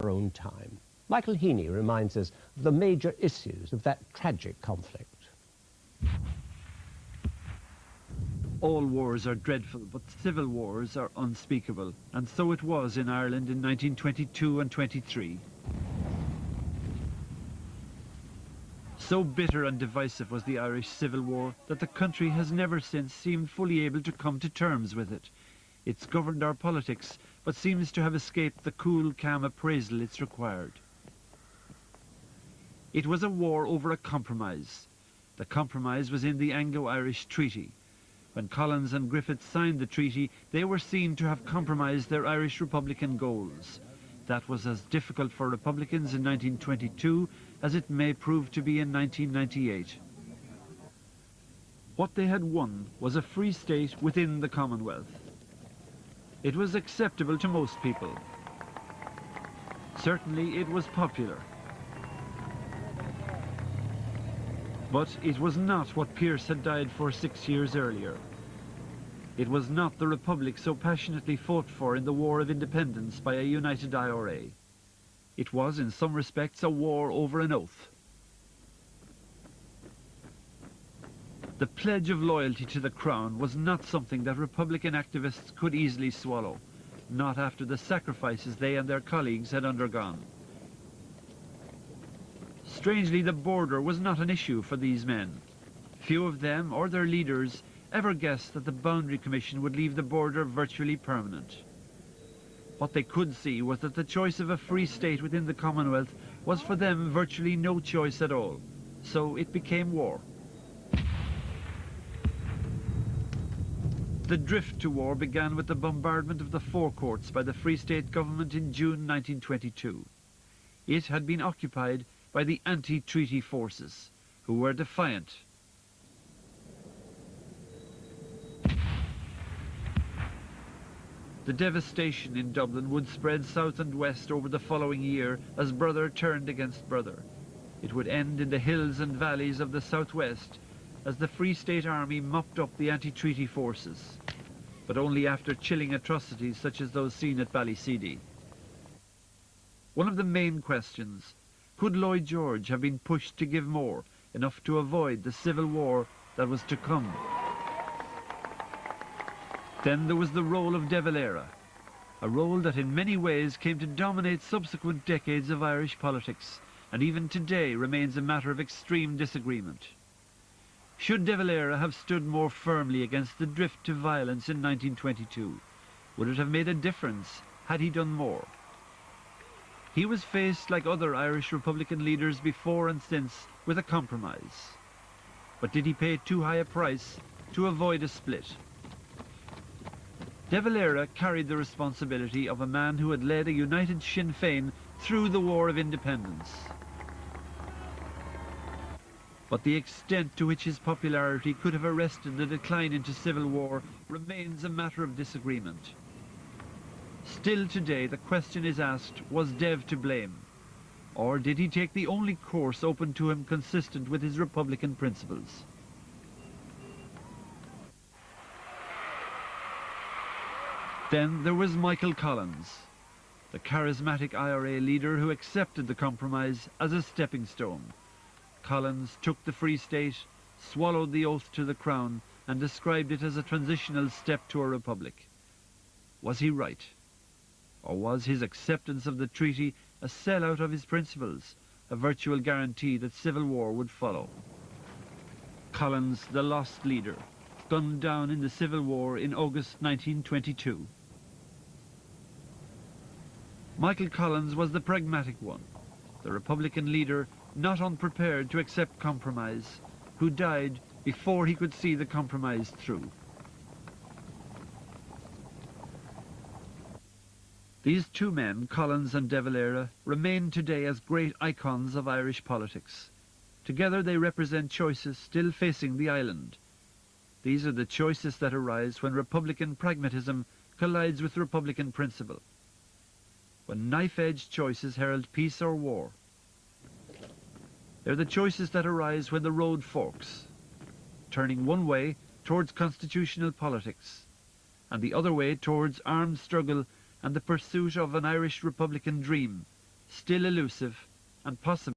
our own time. Michael Heaney reminds us of the major issues of that tragic conflict. All wars are dreadful, but civil wars are unspeakable, and so it was in Ireland in 1922 and 23. So bitter and divisive was the Irish Civil War that the country has never since seemed fully able to come to terms with it. It's governed our politics, but seems to have escaped the cool, calm appraisal it's required. It was a war over a compromise. The compromise was in the Anglo-Irish Treaty. When Collins and Griffith signed the treaty, they were seen to have compromised their Irish Republican goals. That was as difficult for Republicans in 1922 as it may prove to be in 1998. What they had won was a free state within the Commonwealth. It was acceptable to most people. Certainly it was popular. But it was not what Pearse had died for 6 years earlier. It was not the Republic so passionately fought for in the War of Independence by a united IRA. It was, in some respects, a war over an oath. The pledge of loyalty to the Crown was not something that Republican activists could easily swallow, not after the sacrifices they and their colleagues had undergone. Strangely, the border was not an issue for these men. Few of them, or their leaders, ever guessed that the Boundary Commission would leave the border virtually permanent. What they could see was that the choice of a free state within the Commonwealth was for them virtually no choice at all. So it became war. The drift to war began with the bombardment of the forecourts by the Free State government in June 1922. It had been occupied by the anti-treaty forces, who were defiant. The devastation in Dublin would spread south and west over the following year as brother turned against brother. It would end in the hills and valleys of the southwest as the Free State Army mopped up the anti-treaty forces, but only after chilling atrocities such as those seen at Ballyseedy. One of the main questions: could Lloyd George have been pushed to give more, enough to avoid the civil war that was to come? Then there was the role of De Valera, a role that in many ways came to dominate subsequent decades of Irish politics, and even today remains a matter of extreme disagreement. Should De Valera have stood more firmly against the drift to violence in 1922? Would it have made a difference had he done more? He was faced, like other Irish Republican leaders before and since, with a compromise. But did he pay too high a price to avoid a split? De Valera carried the responsibility of a man who had led a united Sinn Féin through the War of Independence. But the extent to which his popularity could have arrested the decline into civil war remains a matter of disagreement. Still today the question is asked, was Dev to blame? Or did he take the only course open to him consistent with his Republican principles? Then there was Michael Collins, the charismatic IRA leader who accepted the compromise as a stepping stone. Collins took the Free State, swallowed the oath to the Crown, and described it as a transitional step to a republic. Was he right? Or was his acceptance of the treaty a sellout of his principles, a virtual guarantee that civil war would follow? Collins, the lost leader, gunned down in the Civil War in August 1922. Michael Collins was the pragmatic one, the Republican leader not unprepared to accept compromise, who died before he could see the compromise through. These two men, Collins and De Valera, remain today as great icons of Irish politics. Together they represent choices still facing the island. These are the choices that arise when Republican pragmatism collides with Republican principle, when knife-edge choices herald peace or war. They're the choices that arise when the road forks, turning one way towards constitutional politics, and the other way towards armed struggle and the pursuit of an Irish Republican dream, still elusive and possibly